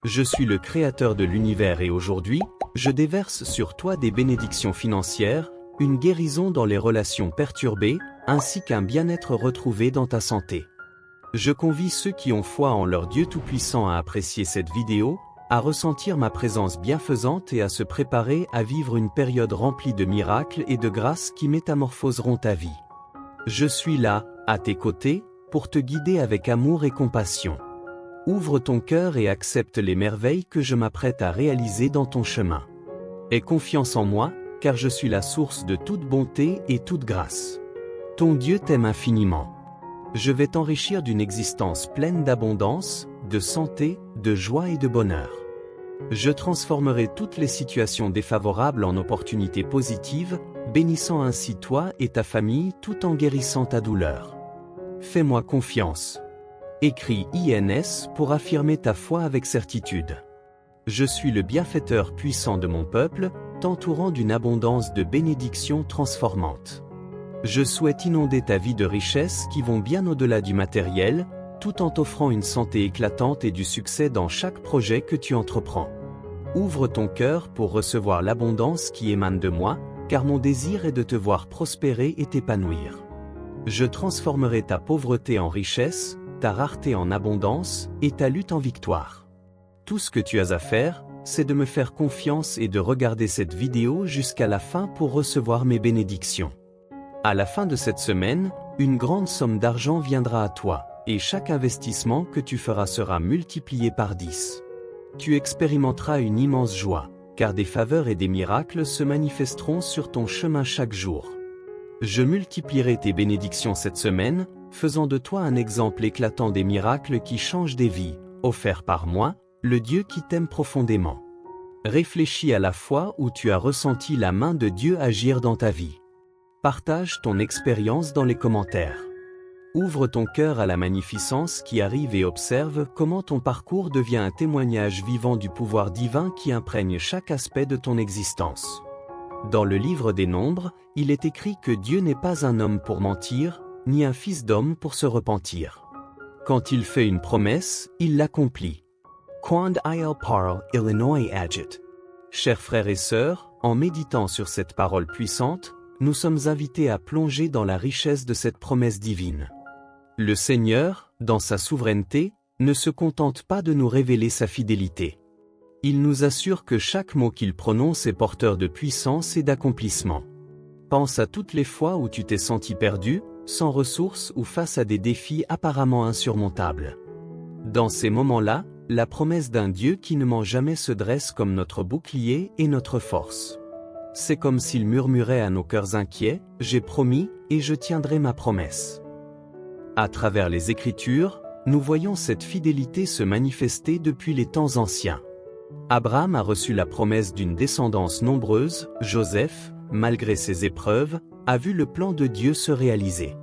Je suis le créateur de l'univers et aujourd'hui, je déverse sur toi des bénédictions financières, une guérison dans les relations perturbées, ainsi qu'un bien-être retrouvé dans ta santé. Je convie ceux qui ont foi en leur Dieu Tout-Puissant à apprécier cette vidéo, à ressentir ma présence bienfaisante et à se préparer à vivre une période remplie de miracles et de grâces qui métamorphoseront ta vie. Je suis là, à tes côtés, pour te guider avec amour et compassion. Ouvre ton cœur et accepte les merveilles que je m'apprête à réaliser dans ton chemin. Aie confiance en moi, car je suis la source de toute bonté et toute grâce. Ton Dieu t'aime infiniment. Je vais t'enrichir d'une existence pleine d'abondance, de santé, de joie et de bonheur. Je transformerai toutes les situations défavorables en opportunités positives, bénissant ainsi toi et ta famille tout en guérissant ta douleur. Fais-moi confiance. Écris INS pour affirmer ta foi avec certitude. Je suis le bienfaiteur puissant de mon peuple, t'entourant d'une abondance de bénédictions transformantes. Je souhaite inonder ta vie de richesses qui vont bien au-delà du matériel, tout en t'offrant une santé éclatante et du succès dans chaque projet que tu entreprends. Ouvre ton cœur pour recevoir l'abondance qui émane de moi, car mon désir est de te voir prospérer et t'épanouir. Je transformerai ta pauvreté en richesse, ta rareté en abondance, et ta lutte en victoire. Tout ce que tu as à faire, c'est de me faire confiance et de regarder cette vidéo jusqu'à la fin pour recevoir mes bénédictions. À la fin de cette semaine, une grande somme d'argent viendra à toi, et chaque investissement que tu feras sera multiplié par 10. Tu expérimenteras une immense joie, car des faveurs et des miracles se manifesteront sur ton chemin chaque jour. Je multiplierai tes bénédictions cette semaine, faisant de toi un exemple éclatant des miracles qui changent des vies, offerts par moi, le Dieu qui t'aime profondément. Réfléchis à la fois où tu as ressenti la main de Dieu agir dans ta vie. Partage ton expérience dans les commentaires. Ouvre ton cœur à la magnificence qui arrive et observe comment ton parcours devient un témoignage vivant du pouvoir divin qui imprègne chaque aspect de ton existence. Dans le livre des Nombres, il est écrit que Dieu n'est pas un homme pour mentir, ni un fils d'homme pour se repentir. Quand il fait une promesse, il l'accomplit. Quand il parle, il ne agit. Chers frères et sœurs, en méditant sur cette parole puissante, nous sommes invités à plonger dans la richesse de cette promesse divine. Le Seigneur, dans sa souveraineté, ne se contente pas de nous révéler sa fidélité. Il nous assure que chaque mot qu'il prononce est porteur de puissance et d'accomplissement. Pense à toutes les fois où tu t'es senti perdu, sans ressources ou face à des défis apparemment insurmontables. Dans ces moments-là, la promesse d'un Dieu qui ne ment jamais se dresse comme notre bouclier et notre force. C'est comme s'il murmurait à nos cœurs inquiets, « J'ai promis, et je tiendrai ma promesse ». À travers les Écritures, nous voyons cette fidélité se manifester depuis les temps anciens. Abraham a reçu la promesse d'une descendance nombreuse, Joseph, malgré ses épreuves, a vu le plan de Dieu se réaliser.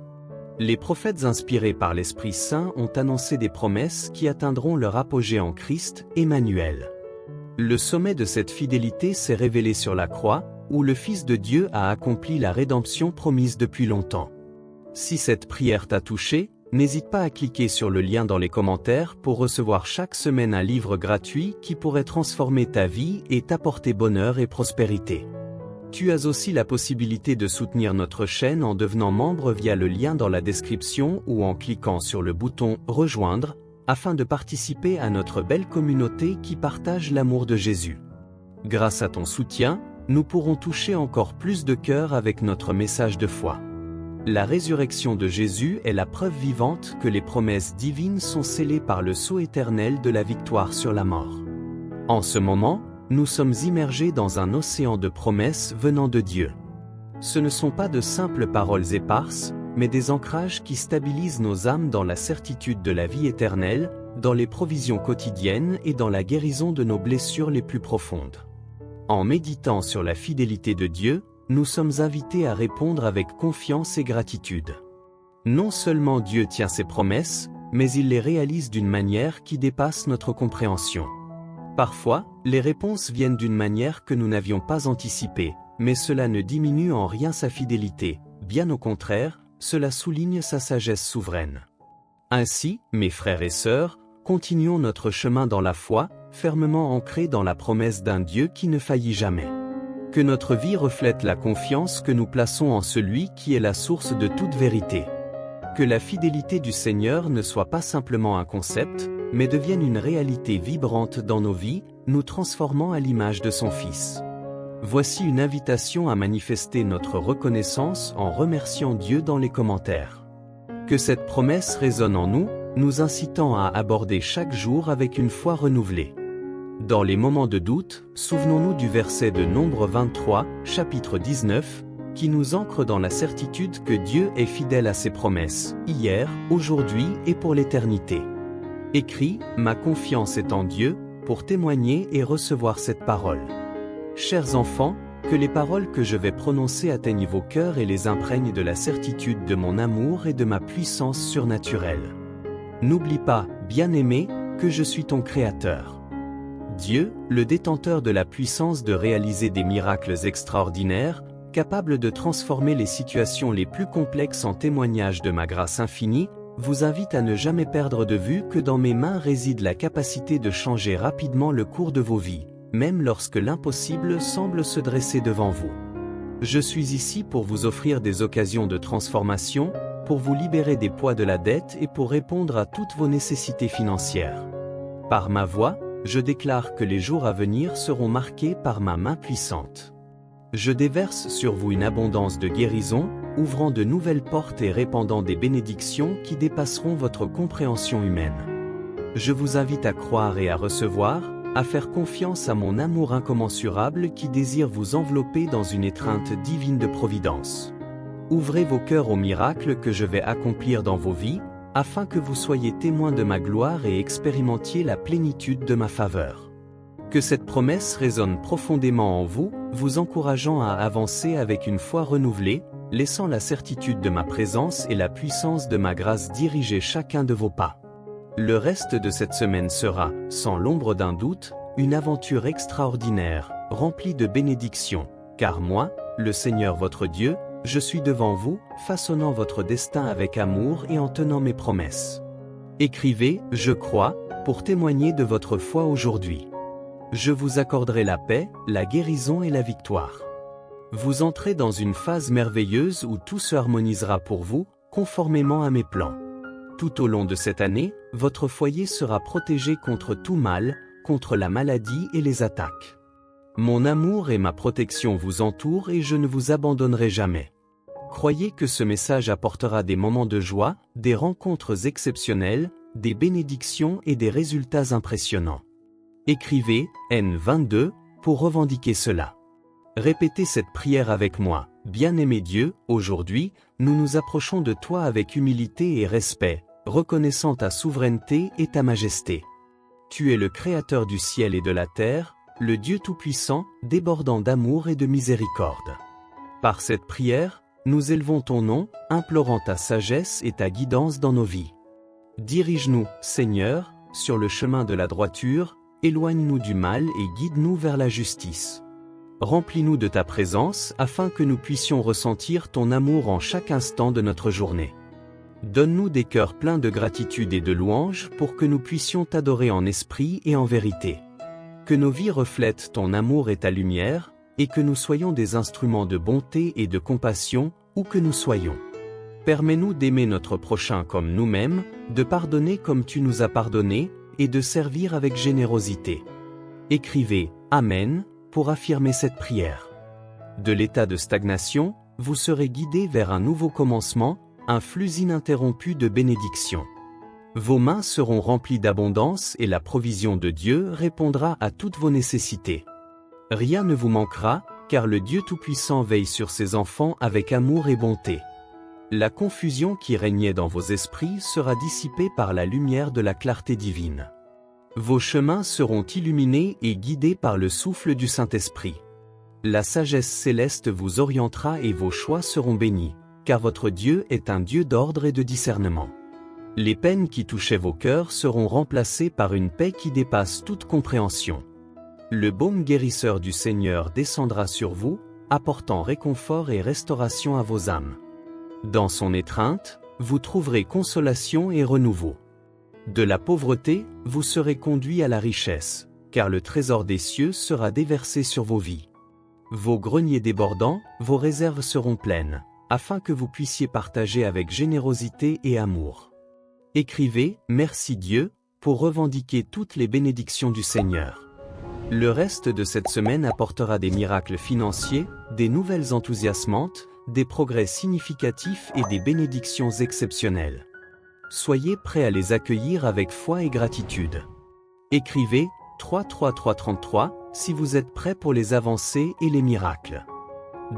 Les prophètes inspirés par l'Esprit Saint ont annoncé des promesses qui atteindront leur apogée en Christ, Emmanuel. Le sommet de cette fidélité s'est révélé sur la croix, où le Fils de Dieu a accompli la rédemption promise depuis longtemps. Si cette prière t'a touché, n'hésite pas à cliquer sur le lien dans les commentaires pour recevoir chaque semaine un livre gratuit qui pourrait transformer ta vie et t'apporter bonheur et prospérité. Tu as aussi la possibilité de soutenir notre chaîne en devenant membre via le lien dans la description ou en cliquant sur le bouton « Rejoindre » afin de participer à notre belle communauté qui partage l'amour de Jésus. Grâce à ton soutien, nous pourrons toucher encore plus de cœurs avec notre message de foi. La résurrection de Jésus est la preuve vivante que les promesses divines sont scellées par le sceau éternel de la victoire sur la mort. En ce moment, nous sommes immergés dans un océan de promesses venant de Dieu. Ce ne sont pas de simples paroles éparses, mais des ancrages qui stabilisent nos âmes dans la certitude de la vie éternelle, dans les provisions quotidiennes et dans la guérison de nos blessures les plus profondes. En méditant sur la fidélité de Dieu, nous sommes invités à répondre avec confiance et gratitude. Non seulement Dieu tient ses promesses, mais il les réalise d'une manière qui dépasse notre compréhension. Parfois, les réponses viennent d'une manière que nous n'avions pas anticipée, mais cela ne diminue en rien sa fidélité, bien au contraire, cela souligne sa sagesse souveraine. Ainsi, mes frères et sœurs, continuons notre chemin dans la foi, fermement ancrés dans la promesse d'un Dieu qui ne faillit jamais. Que notre vie reflète la confiance que nous plaçons en celui qui est la source de toute vérité. Que la fidélité du Seigneur ne soit pas simplement un concept, mais devienne une réalité vibrante dans nos vies, nous transformant à l'image de son Fils. Voici une invitation à manifester notre reconnaissance en remerciant Dieu dans les commentaires. Que cette promesse résonne en nous, nous incitant à aborder chaque jour avec une foi renouvelée. Dans les moments de doute, souvenons-nous du verset de Nombre 23, chapitre 19, qui nous ancre dans la certitude que Dieu est fidèle à ses promesses, hier, aujourd'hui et pour l'éternité. Écrit, ma confiance est en Dieu, pour témoigner et recevoir cette parole. Chers enfants, que les paroles que je vais prononcer atteignent vos cœurs et les imprègnent de la certitude de mon amour et de ma puissance surnaturelle. N'oublie pas, bien-aimé, que je suis ton Créateur. Dieu, le détenteur de la puissance de réaliser des miracles extraordinaires, capable de transformer les situations les plus complexes en témoignages de ma grâce infinie, vous invite à ne jamais perdre de vue que dans mes mains réside la capacité de changer rapidement le cours de vos vies, même lorsque l'impossible semble se dresser devant vous. Je suis ici pour vous offrir des occasions de transformation, pour vous libérer des poids de la dette et pour répondre à toutes vos nécessités financières. Par ma voix, je déclare que les jours à venir seront marqués par ma main puissante. Je déverse sur vous une abondance de guérison, ouvrant de nouvelles portes et répandant des bénédictions qui dépasseront votre compréhension humaine. Je vous invite à croire et à recevoir, à faire confiance à mon amour incommensurable qui désire vous envelopper dans une étreinte divine de providence. Ouvrez vos cœurs aux miracles que je vais accomplir dans vos vies, afin que vous soyez témoins de ma gloire et expérimentiez la plénitude de ma faveur. Que cette promesse résonne profondément en vous, vous encourageant à avancer avec une foi renouvelée, laissant la certitude de ma présence et la puissance de ma grâce diriger chacun de vos pas. Le reste de cette semaine sera, sans l'ombre d'un doute, une aventure extraordinaire, remplie de bénédictions, car moi, le Seigneur votre Dieu, je suis devant vous, façonnant votre destin avec amour et en tenant mes promesses. Écrivez, je crois, pour témoigner de votre foi aujourd'hui. Je vous accorderai la paix, la guérison et la victoire. Vous entrez dans une phase merveilleuse où tout se harmonisera pour vous, conformément à mes plans. Tout au long de cette année, votre foyer sera protégé contre tout mal, contre la maladie et les attaques. Mon amour et ma protection vous entourent et je ne vous abandonnerai jamais. Croyez que ce message apportera des moments de joie, des rencontres exceptionnelles, des bénédictions et des résultats impressionnants. Écrivez N22 pour revendiquer cela. Répétez cette prière avec moi. Bien-aimé Dieu, aujourd'hui, nous nous approchons de toi avec humilité et respect, reconnaissant ta souveraineté et ta majesté. Tu es le Créateur du ciel et de la terre, le Dieu Tout-Puissant, débordant d'amour et de miséricorde. Par cette prière, nous élevons ton nom, implorant ta sagesse et ta guidance dans nos vies. Dirige-nous, Seigneur, sur le chemin de la droiture, éloigne-nous du mal et guide-nous vers la justice. Remplis-nous de ta présence afin que nous puissions ressentir ton amour en chaque instant de notre journée. Donne-nous des cœurs pleins de gratitude et de louange pour que nous puissions t'adorer en esprit et en vérité. Que nos vies reflètent ton amour et ta lumière, et que nous soyons des instruments de bonté et de compassion, où que nous soyons. Permets-nous d'aimer notre prochain comme nous-mêmes, de pardonner comme tu nous as pardonné, et de servir avec générosité. Écrivez « Amen » pour affirmer cette prière. De l'état de stagnation, vous serez guidés vers un nouveau commencement, un flux ininterrompu de bénédictions. Vos mains seront remplies d'abondance et la provision de Dieu répondra à toutes vos nécessités. Rien ne vous manquera, car le Dieu Tout-Puissant veille sur ses enfants avec amour et bonté. La confusion qui régnait dans vos esprits sera dissipée par la lumière de la clarté divine. Vos chemins seront illuminés et guidés par le souffle du Saint-Esprit. La sagesse céleste vous orientera et vos choix seront bénis, car votre Dieu est un Dieu d'ordre et de discernement. Les peines qui touchaient vos cœurs seront remplacées par une paix qui dépasse toute compréhension. Le baume guérisseur du Seigneur descendra sur vous, apportant réconfort et restauration à vos âmes. Dans son étreinte, vous trouverez consolation et renouveau. De la pauvreté, vous serez conduits à la richesse. car le trésor des cieux sera déversé sur vos vies. Vos greniers débordants, vos réserves seront pleines, afin que vous puissiez partager avec générosité et amour. Écrivez « Merci Dieu » pour revendiquer toutes les bénédictions du Seigneur. Le reste de cette semaine apportera des miracles financiers, des nouvelles enthousiasmantes, des progrès significatifs et des bénédictions exceptionnelles. Soyez prêts à les accueillir avec foi et gratitude. Écrivez 33333 si vous êtes prêts pour les avancées et les miracles.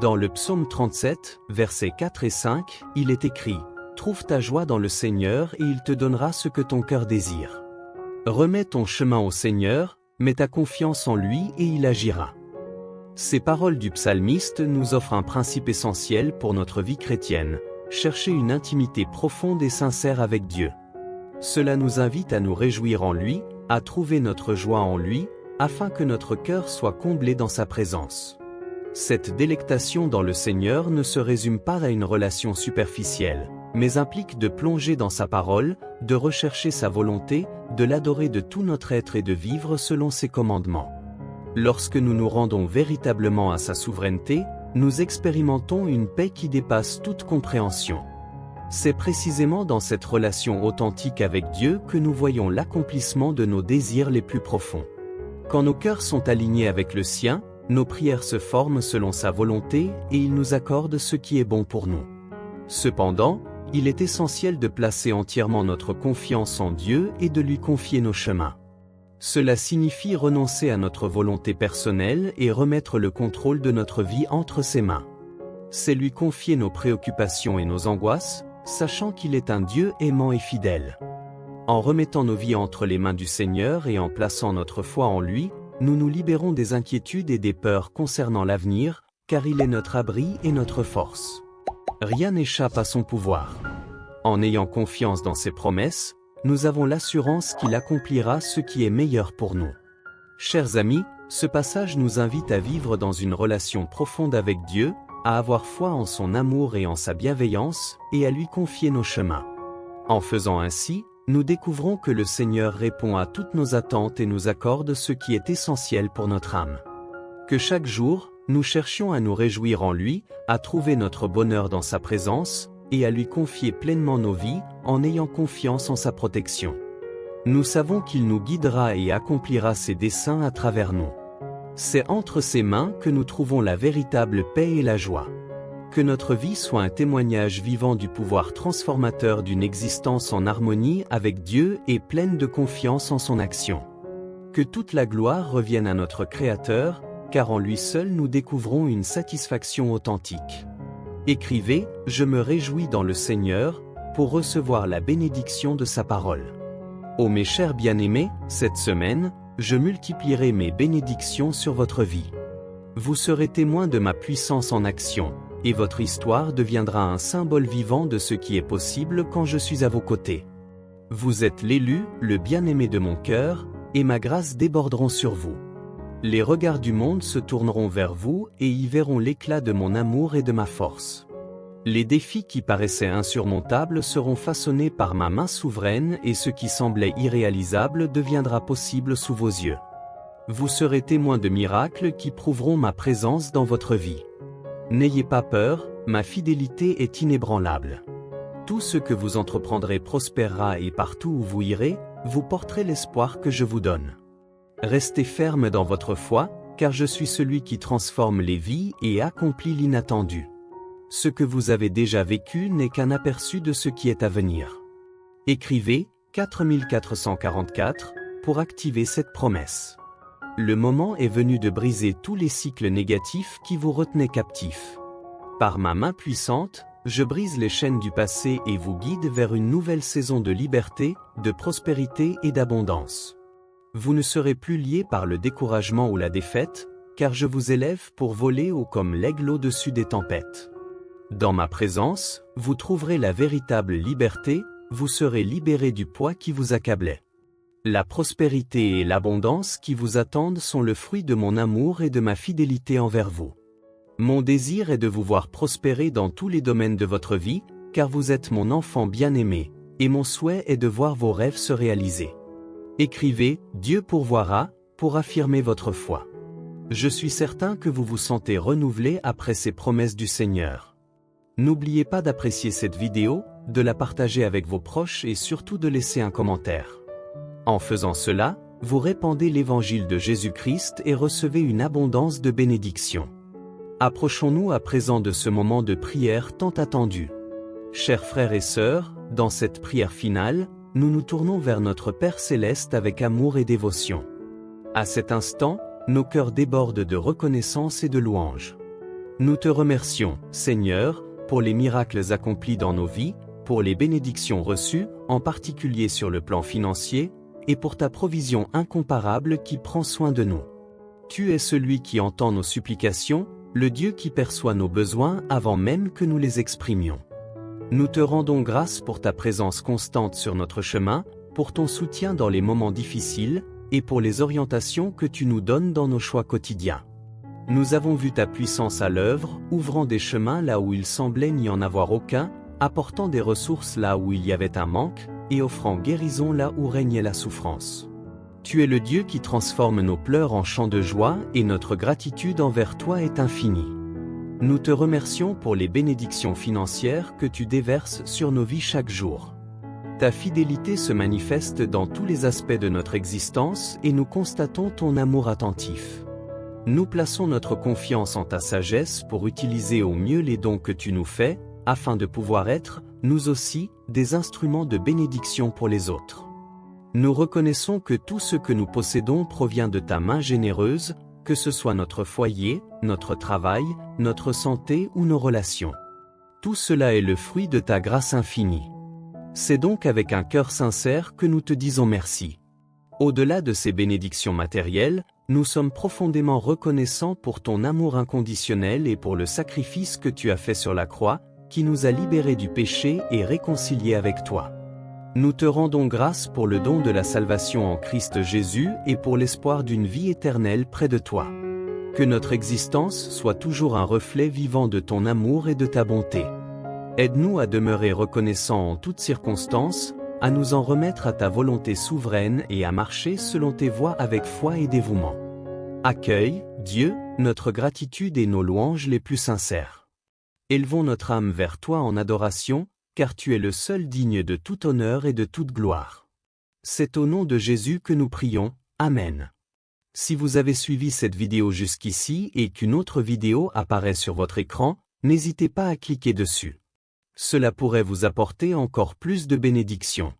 Dans le psaume 37, versets 4 et 5, il est écrit « Trouve ta joie dans le Seigneur et il te donnera ce que ton cœur désire. Remets ton chemin au Seigneur, mets ta confiance en lui et il agira. » Ces paroles du psalmiste nous offrent un principe essentiel pour notre vie chrétienne, chercher une intimité profonde et sincère avec Dieu. Cela nous invite à nous réjouir en lui, à trouver notre joie en lui, afin que notre cœur soit comblé dans sa présence. Cette délectation dans le Seigneur ne se résume pas à une relation superficielle, mais implique de plonger dans sa parole, de rechercher sa volonté, de l'adorer de tout notre être et de vivre selon ses commandements. Lorsque nous nous rendons véritablement à sa souveraineté, nous expérimentons une paix qui dépasse toute compréhension. C'est précisément dans cette relation authentique avec Dieu que nous voyons l'accomplissement de nos désirs les plus profonds. Quand nos cœurs sont alignés avec le sien, nos prières se forment selon sa volonté et il nous accorde ce qui est bon pour nous. Cependant, il est essentiel de placer entièrement notre confiance en Dieu et de lui confier nos chemins. Cela signifie renoncer à notre volonté personnelle et remettre le contrôle de notre vie entre ses mains. C'est lui confier nos préoccupations et nos angoisses, sachant qu'il est un Dieu aimant et fidèle. En remettant nos vies entre les mains du Seigneur et en plaçant notre foi en lui, nous nous libérons des inquiétudes et des peurs concernant l'avenir, car il est notre abri et notre force. Rien n'échappe à son pouvoir. En ayant confiance dans ses promesses, nous avons l'assurance qu'il accomplira ce qui est meilleur pour nous. Chers amis, ce passage nous invite à vivre dans une relation profonde avec Dieu, à avoir foi en son amour et en sa bienveillance, et à lui confier nos chemins. En faisant ainsi, nous découvrons que le Seigneur répond à toutes nos attentes et nous accorde ce qui est essentiel pour notre âme. Que chaque jour, nous cherchions à nous réjouir en lui, à trouver notre bonheur dans sa présence, et à lui confier pleinement nos vies, en ayant confiance en sa protection. Nous savons qu'il nous guidera et accomplira ses desseins à travers nous. C'est entre ses mains que nous trouvons la véritable paix et la joie. Que notre vie soit un témoignage vivant du pouvoir transformateur d'une existence en harmonie avec Dieu et pleine de confiance en son action. Que toute la gloire revienne à notre Créateur, car en lui seul nous découvrons une satisfaction authentique. Écrivez « Je me réjouis dans le Seigneur » pour recevoir la bénédiction de sa parole. Ô mes chers bien-aimés, cette semaine, je multiplierai mes bénédictions sur votre vie. Vous serez témoins de ma puissance en action, et votre histoire deviendra un symbole vivant de ce qui est possible quand je suis à vos côtés. Vous êtes l'élu, le bien-aimé de mon cœur, et ma grâce déborderont sur vous. Les regards du monde se tourneront vers vous et y verront l'éclat de mon amour et de ma force. Les défis qui paraissaient insurmontables seront façonnés par ma main souveraine et ce qui semblait irréalisable deviendra possible sous vos yeux. Vous serez témoins de miracles qui prouveront ma présence dans votre vie. N'ayez pas peur, ma fidélité est inébranlable. Tout ce que vous entreprendrez prospérera et partout où vous irez, vous porterez l'espoir que je vous donne. Restez ferme dans votre foi, car je suis celui qui transforme les vies et accomplit l'inattendu. Ce que vous avez déjà vécu n'est qu'un aperçu de ce qui est à venir. Écrivez 4444 pour activer cette promesse. Le moment est venu de briser tous les cycles négatifs qui vous retenaient captifs. Par ma main puissante, je brise les chaînes du passé et vous guide vers une nouvelle saison de liberté, de prospérité et d'abondance. Vous ne serez plus liés par le découragement ou la défaite, car je vous élève pour voler haut comme l'aigle au-dessus des tempêtes. Dans ma présence, vous trouverez la véritable liberté, vous serez libérés du poids qui vous accablait. La prospérité et l'abondance qui vous attendent sont le fruit de mon amour et de ma fidélité envers vous. Mon désir est de vous voir prospérer dans tous les domaines de votre vie, car vous êtes mon enfant bien-aimé, et mon souhait est de voir vos rêves se réaliser. Écrivez « Dieu pourvoira » pour affirmer votre foi. Je suis certain que vous vous sentez renouvelé après ces promesses du Seigneur. N'oubliez pas d'apprécier cette vidéo, de la partager avec vos proches et surtout de laisser un commentaire. En faisant cela, vous répandez l'évangile de Jésus-Christ et recevez une abondance de bénédictions. Approchons-nous à présent de ce moment de prière tant attendu. Chers frères et sœurs, dans cette prière finale, nous nous tournons vers notre Père Céleste avec amour et dévotion. À cet instant, nos cœurs débordent de reconnaissance et de louange. Nous te remercions, Seigneur, pour les miracles accomplis dans nos vies, pour les bénédictions reçues, en particulier sur le plan financier, et pour ta provision incomparable qui prend soin de nous. Tu es celui qui entend nos supplications, le Dieu qui perçoit nos besoins avant même que nous les exprimions. Nous te rendons grâce pour ta présence constante sur notre chemin, pour ton soutien dans les moments difficiles, et pour les orientations que tu nous donnes dans nos choix quotidiens. Nous avons vu ta puissance à l'œuvre, ouvrant des chemins là où il semblait n'y en avoir aucun, apportant des ressources là où il y avait un manque, et offrant guérison là où régnait la souffrance. Tu es le Dieu qui transforme nos pleurs en chants de joie et notre gratitude envers toi est infinie. Nous te remercions pour les bénédictions financières que tu déverses sur nos vies chaque jour. Ta fidélité se manifeste dans tous les aspects de notre existence et nous constatons ton amour attentif. Nous plaçons notre confiance en ta sagesse pour utiliser au mieux les dons que tu nous fais, afin de pouvoir être, nous aussi, des instruments de bénédiction pour les autres. Nous reconnaissons que tout ce que nous possédons provient de ta main généreuse, que ce soit notre foyer, notre travail, notre santé ou nos relations. Tout cela est le fruit de ta grâce infinie. C'est donc avec un cœur sincère que nous te disons merci. Au-delà de ces bénédictions matérielles, nous sommes profondément reconnaissants pour ton amour inconditionnel et pour le sacrifice que tu as fait sur la croix, qui nous a libérés du péché et réconciliés avec toi. Nous te rendons grâce pour le don de la salvation en Christ Jésus et pour l'espoir d'une vie éternelle près de toi. Que notre existence soit toujours un reflet vivant de ton amour et de ta bonté. Aide-nous à demeurer reconnaissants en toutes circonstances, à nous en remettre à ta volonté souveraine et à marcher selon tes voies avec foi et dévouement. Accueille, Dieu, notre gratitude et nos louanges les plus sincères. Élevons notre âme vers toi en adoration, car tu es le seul digne de tout honneur et de toute gloire. C'est au nom de Jésus que nous prions, Amen. Si vous avez suivi cette vidéo jusqu'ici et qu'une autre vidéo apparaît sur votre écran, n'hésitez pas à cliquer dessus. Cela pourrait vous apporter encore plus de bénédictions.